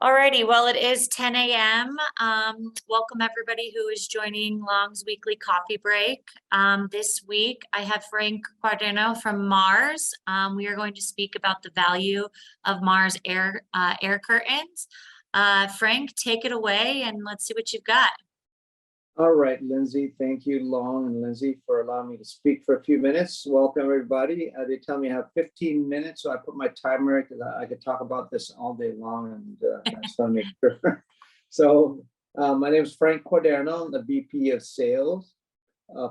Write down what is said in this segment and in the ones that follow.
Alrighty, well, it is 10 a.m. Welcome everybody who is joining Long's weekly coffee break. This week, I have Frank Quaderno from Mars. We are going to speak about the value of Mars air curtains. Frank, take it away and let's see what you've got. All right, Lindsay, thank you, Long and Lindsay, for allowing me to speak for a few minutes. Welcome, everybody. They tell me I have 15 minutes, so I put my timer because I could talk about this all day long, and I just want to make sure. So my name is Frank Quaderno. I'm the VP of Sales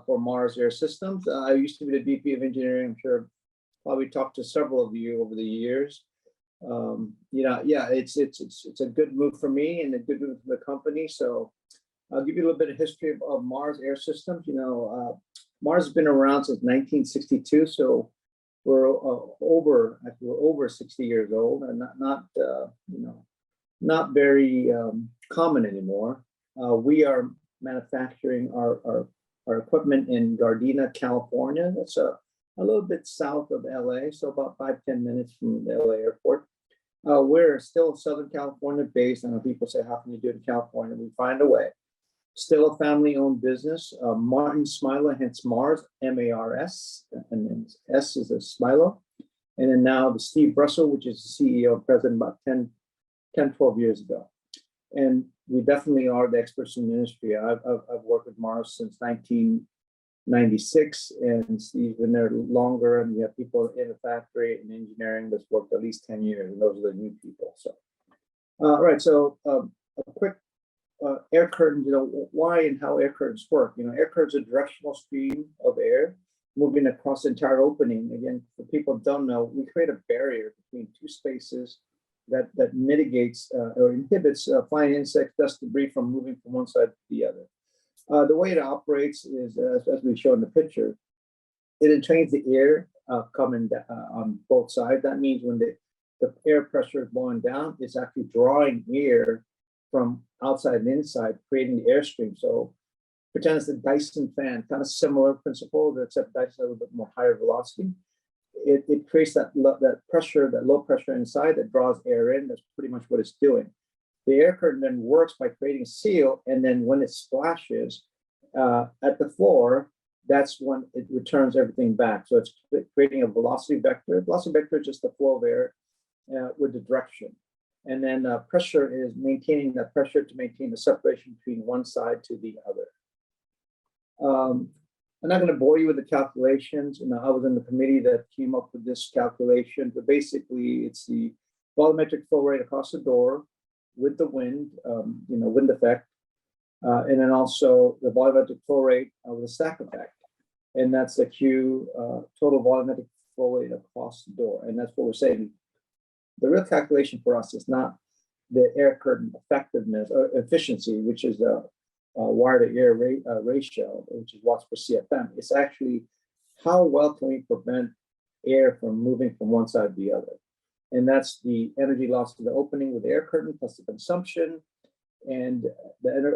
for Mars Air Systems. I used to be the VP of Engineering. I'm sure probably talked to several of you over the years. It's a good move for me and a good move for the company. So I'll give you a little bit of history of Mars Air Systems. Mars has been around since 1962, so we're over 60 years old, and not very common anymore. We are manufacturing our equipment in Gardena, California. That's a little bit south of LA, so about 5-10 minutes from the LA airport. We're still Southern California based. I know people say, how can you do it in California? We find a way. Still a family-owned business. Martin Smiler, hence Mars, M-A-R-S, and then S is a Smiler. And then now the Steve Russell, which is the CEO and president about 12 years ago. And we definitely are the experts in the industry. I've worked with Mars since 1996, and Steve's been there longer, and we have people in the factory and engineering that's worked at least 10 years, and those are the new people. So, a quick air curtains, why and how air curtains work. Air curtains are a directional stream of air moving across the entire opening. Again, for people who don't know, we create a barrier between two spaces that mitigates or inhibits flying insects, dust, debris from moving from one side to the other. The way it operates is, as we show in the picture, it entrains the air coming on both sides. That means when the air pressure is blowing down, it's actually drawing air from outside and inside, creating the airstream. So pretend it's a Dyson fan, kind of similar principle, except Dyson a little bit more higher velocity. It creates that pressure, that low pressure inside that draws air in. That's pretty much what it's doing. The air curtain then works by creating a seal, and then when it splashes at the floor, that's when it returns everything back. So it's creating a velocity vector. Velocity vector is just the flow of air with the direction. And then pressure is maintaining that pressure to maintain the separation between one side to the other. I'm not going to bore you with the calculations. I was in the committee that came up with this calculation, but basically it's the volumetric flow rate across the door with the wind, wind effect, and then also the volumetric flow rate with a stack effect. And that's the Q total volumetric flow rate across the door. And that's what we're saying. The real calculation for us is not the air curtain effectiveness or efficiency, which is a wire-to-air ratio, which is watts per CFM. It's actually how well can we prevent air from moving from one side to the other. And that's the energy loss to the opening with the air curtain plus the consumption, and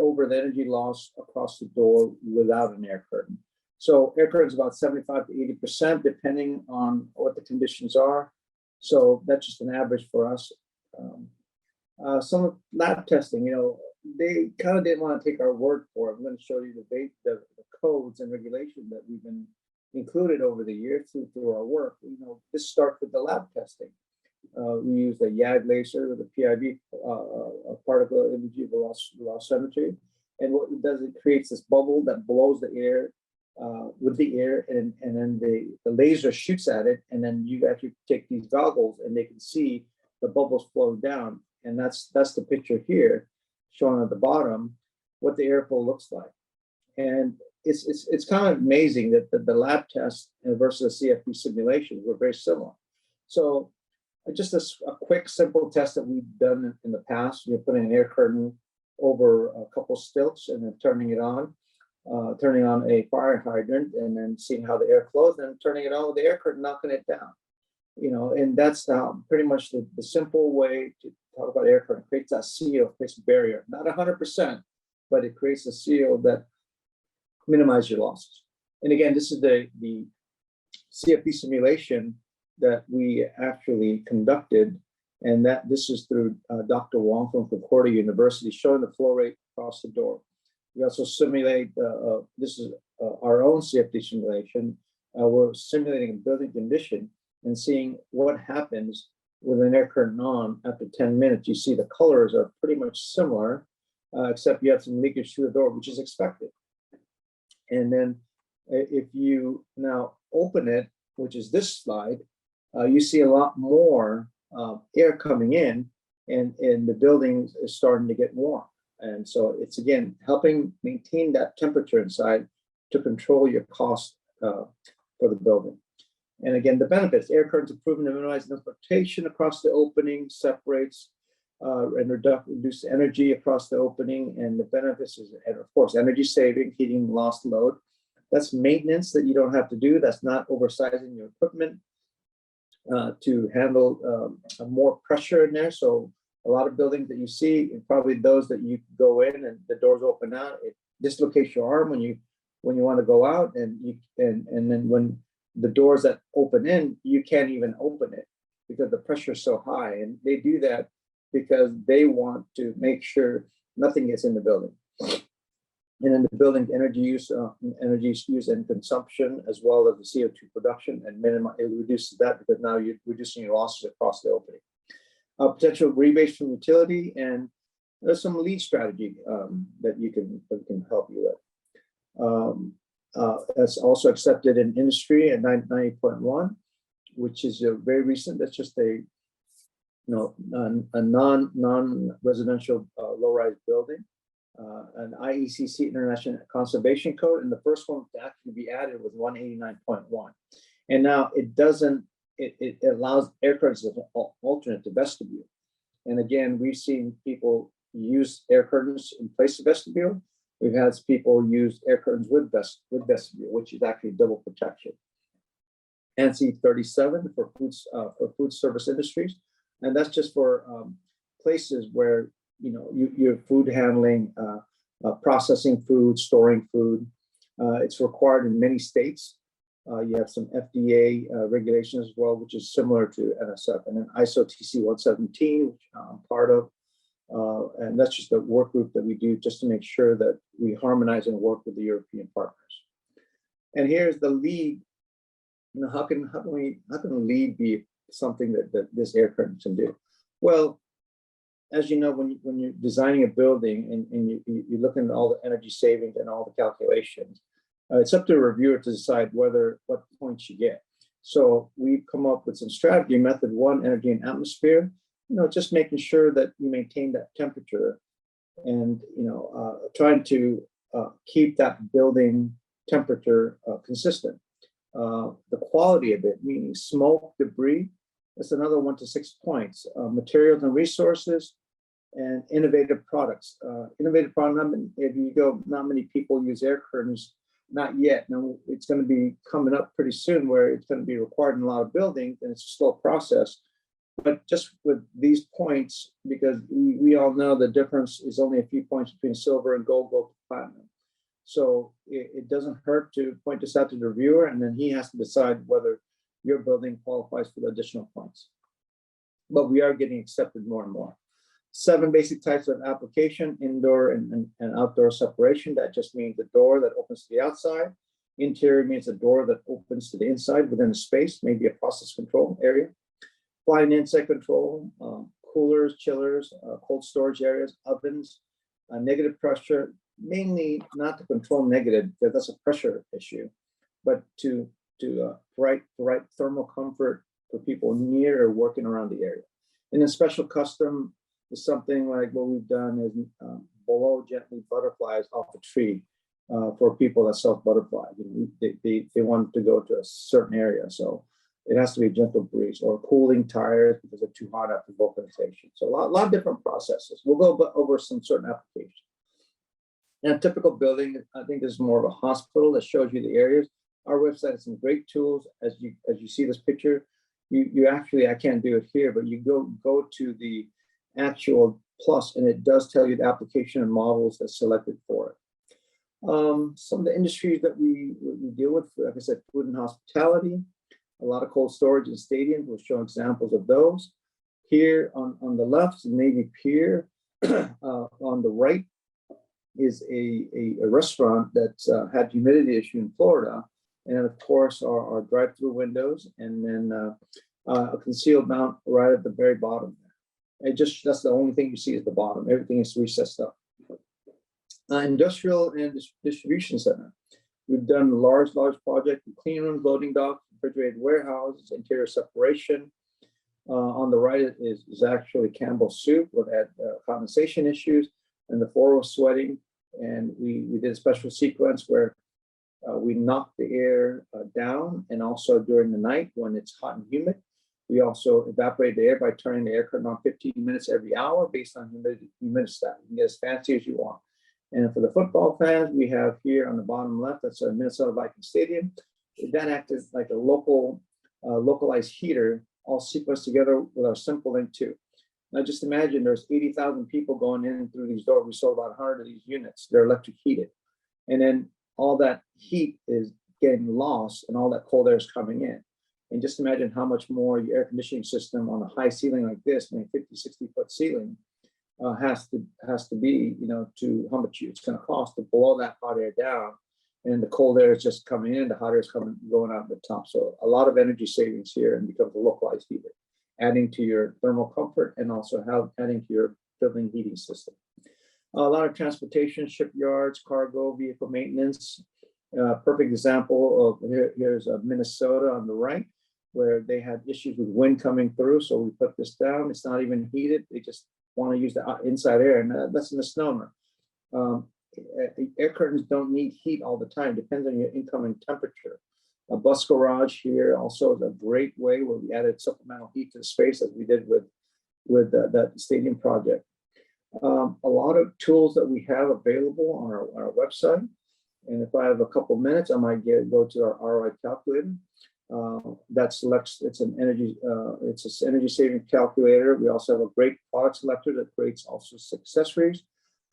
over the energy loss across the door without an air curtain. So air curtain is about 75 to 80%, depending on what the conditions are. So that's just an average for us. Some lab testing, they kind of didn't want to take our word for it. I'm going to show you the codes and regulations that we've been included over the years through our work. This starts with the lab testing. We use the YAG laser with a PIV particle energy velocimetry. And what it does, it creates this bubble that blows the air with the air, and then the laser shoots at it, and then you actually take these goggles and they can see the bubbles flow down. And that's the picture here shown at the bottom, what the airflow looks like. And it's kind of amazing that the lab test versus the CFD simulations were very similar. So just a quick, simple test that we've done in the past, putting an air curtain over a couple stilts and then turning on a fire hydrant and then seeing how the air flows, and turning it on with the air curtain, knocking it down. And that's pretty much the simple way to talk about air curtain. It creates that seal, creates a barrier, not 100%, but it creates a seal that minimizes your losses. And again, this is the CFD simulation that we actually conducted And that this is through Dr. Wong from Concordia University, showing the flow rate across the door. We also simulate, this is our own CFD simulation. We're simulating a building condition and seeing what happens with an air curtain on after 10 minutes. You see the colors are pretty much similar, except you have some leakage through the door, which is expected. And then if you now open it, which is this slide, you see a lot more air coming in, and the building is starting to get warm. And so it's, again, helping maintain that temperature inside to control your cost for the building. And again, the benefits: air curtains are proven to minimize infiltration across the opening, separates and reduce energy across the opening. And the benefits is, and of course, energy saving, heating loss load. That's maintenance that you don't have to do. That's not oversizing your equipment to handle more pressure in there. So a lot of buildings that you see, and probably those that you go in and the doors open out, it dislocates your arm when you want to go out, and then when the doors that open in, you can't even open it because the pressure is so high. And they do that because they want to make sure nothing gets in the building. And then the building energy use and consumption, as well as the CO2 production, and it reduces that because now you're reducing your losses across the opening. Potential rebates from utility, and there's some lead strategy that can help you with. That's also accepted in industry at 90.1, which is very recent. That's just a non-residential low-rise building, an IECC International Conservation Code, and the first one to actually be added was 189.1. And now it doesn't. It allows air curtains as an alternate to vestibule. And again, we've seen people use air curtains in place of vestibule. We've had people use air curtains with vestibule, which is actually double protection. ANSI 37 for food service industries, and that's just for places where you're food handling, processing food, storing food. It's required in many states. You have some FDA regulations as well, which is similar to NSF, and then ISO TC 117, which I'm part of. And that's just a work group that we do just to make sure that we harmonize and work with the European partners. And here's the lead. How can lead be something that this air curtain can do? Well, as you know, when you're designing a building and you're looking at all the energy savings and all the calculations, it's up to a reviewer to decide what points you get. So we've come up with some strategy. Method 1, energy and atmosphere. Just making sure that you maintain that temperature, and trying to keep that building temperature consistent. The quality of it, meaning smoke, debris, that's another 1 to 6 points. Materials and resources, and innovative products. Innovative product. If you go, not many people use air curtains. Not yet. No, it's going to be coming up pretty soon, where it's going to be required in a lot of buildings, and it's a slow process. But just with these points, because we all know the difference is only a few points between silver and gold to platinum. So it doesn't hurt to point this out to the reviewer, and then he has to decide whether your building qualifies for the additional points. But we are getting accepted more and more. 7 basic types of application: indoor and outdoor separation. That just means the door that opens to the outside. Interior means a door that opens to the inside within a space, maybe a process control area. Fly and insect control, coolers, chillers, cold storage areas, ovens, negative pressure, mainly not to control negative, because that's a pressure issue, but to provide thermal comfort for people near or working around the area. And then special custom is something like what we've done is blow gently butterflies off a tree for people that sell butterflies. They want to go to a certain area, so it has to be a gentle breeze, or cooling tires because they're too hot after vulcanization. So a lot of different processes. We'll go over some certain applications. In a typical building, I think this is more of a hospital that shows you the areas. Our website has some great tools. As you see this picture, you actually, I can't do it here, but you go to the actual plus, and it does tell you the application and models that's selected for it. Some of the industries that we deal with, like I said, food and hospitality. A lot of cold storage and stadiums. We'll show examples of those. Here on the left is Navy Pier. On the right is a restaurant that's had humidity issue in Florida. And then of course our drive-through windows, and then a concealed mount right at the very bottom. That's the only thing you see is the bottom. Everything is recessed up. Industrial and distribution center. We've done large project, clean rooms, loading docks, refrigerated warehouses, interior separation. On the right is actually Campbell's soup with that condensation issues, and the floor was sweating. And we did a special sequence where we knocked the air down, and also during the night when it's hot and humid, we also evaporate the air by turning the air curtain on 15 minutes every hour based on humidity stat. You can get as fancy as you want. And for the football fans, we have here on the bottom left, that's a Minnesota Vikings Stadium. That acted like a localized heater, all sequenced together with our Simple Link 2. Now just imagine there's 80,000 people going in through these doors. We sold about 100 of these units. They're electric heated. And then all that heat is getting lost and all that cold air is coming in. And just imagine how much more your air conditioning system on a high ceiling like this, I mean 50, 60-foot ceiling, has to be, to how much it's going to cost to blow that hot air down. And the cold air is just coming in, the hot air is going out the top. So a lot of energy savings here, and becomes a localized heater, adding to your thermal comfort and also adding to your building heating system. A lot of transportation, shipyards, cargo, vehicle maintenance. Perfect example of here's Minnesota on the right, where they had issues with wind coming through. So we put this down. It's not even heated. They just want to use the inside air, and that's a misnomer. Air curtains don't need heat all the time. Depends on your incoming temperature. A bus garage here also is a great way where we added supplemental heat to the space, as we did with that stadium project. A lot of tools that we have available on our website. And if I have a couple minutes, I might go to our ROI calculator. That selects, it's an energy saving calculator. We also have a great product selector that creates also accessories.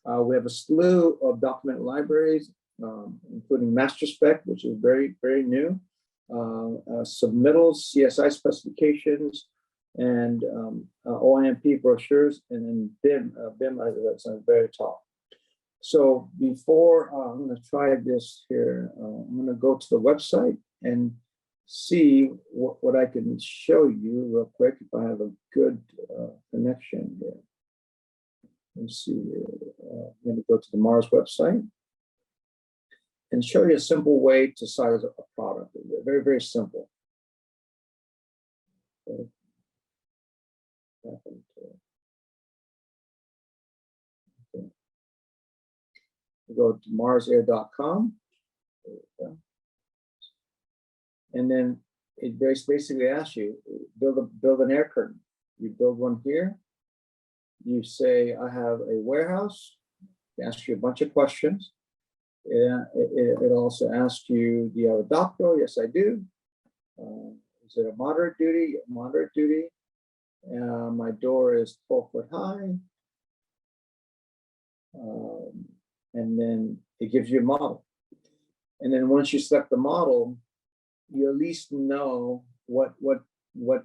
We have a slew of document libraries, including master spec, which is very, very new, submittals, CSI specifications, and OIMP brochures, and then BIM that's on the very top. So before I'm going to try this here, I'm going to go to the website and see what I can show you real quick if I have a good connection here. Let's see. I'm going to go to the Mars website and show you a simple way to size a product. Very, very simple. Okay. Go to marsair.com. And then it basically asks you, build an air curtain. You build one here. You say, I have a warehouse. It asks you a bunch of questions. It also asks you, do you have a dock door? Yes, I do. Is it a moderate duty? Moderate duty. My door is 12 foot high. And then it gives you a model. And then once you select the model, you at least know what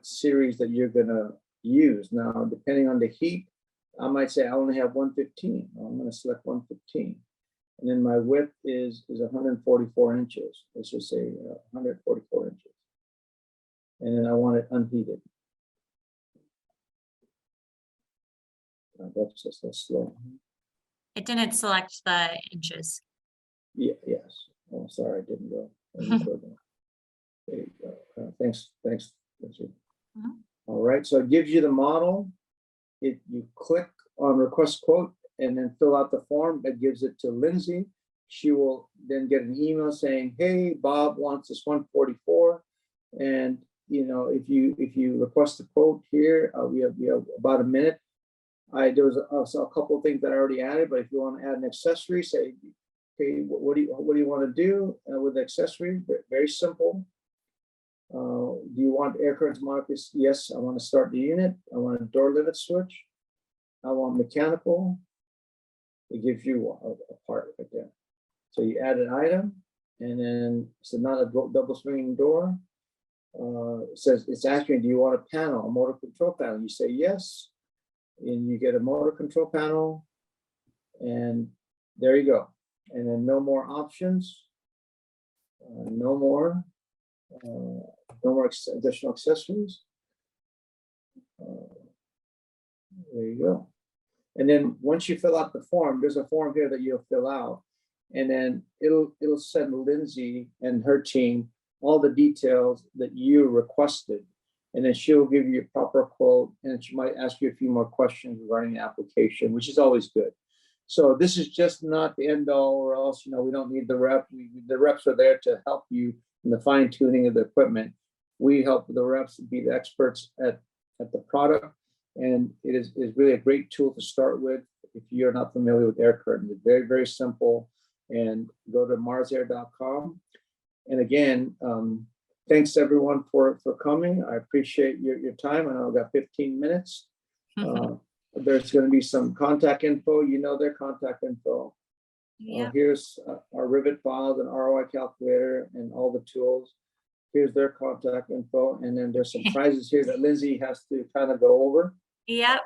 series that you're gonna use. Now, depending on the heat, I might say I only have 115. I'm gonna select 115. And then my width is 144 inches. Let's just say 144 inches. And then I want it unheated. That's just a slow. It didn't select the inches. Yeah, yes. Oh, sorry, I didn't go. There you go. Thanks. All right, so it gives you the model. You click on request quote and then fill out the form that gives it to Lindsay. She will then get an email saying, hey, Bob wants this 144. And if you request a quote here, we have about a minute. There was a couple of things that I already added, but if you want to add an accessory, say, okay, what do you want to do with the accessory? Very simple. Do you want air curtains markers? Yes, I want to start the unit. I want a door limit switch. I want mechanical. It gives you a part right there. So you add an item, and then it's not a double swinging door. says, it's asking, do you want a panel, a motor control panel? You say yes, and you get a motor control panel, and there you go. And then no more options, no more additional accessories. There you go. And then once you fill out the form, there's a form here that you'll fill out, and then it'll send Lindsay and her team all the details that you requested, and then she'll give you a proper quote, and she might ask you a few more questions regarding the application, which is always good. So this is just not the end all, or else, we don't need the rep. The reps are there to help you in the fine tuning of the equipment. We help the reps be the experts at the product, and it is really a great tool to start with if you're not familiar with air curtain. It's very, very simple. And go to marsair.com. And again, thanks everyone for coming. I appreciate your time. I know I've got 15 minutes. There's going to be some contact info. Their contact info. Yeah. Here's our rivet files and ROI calculator and all the tools. Here's their contact info. And then there's some prizes here that Lindsay has to kind of go over. Yep.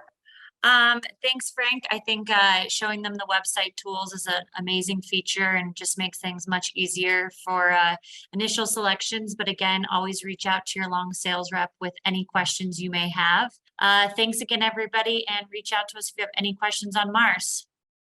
Thanks, Frank. I think showing them the website tools is an amazing feature and just makes things much easier for initial selections. But again, always reach out to your long sales rep with any questions you may have. Thanks again, everybody, and reach out to us if you have any questions on Mars.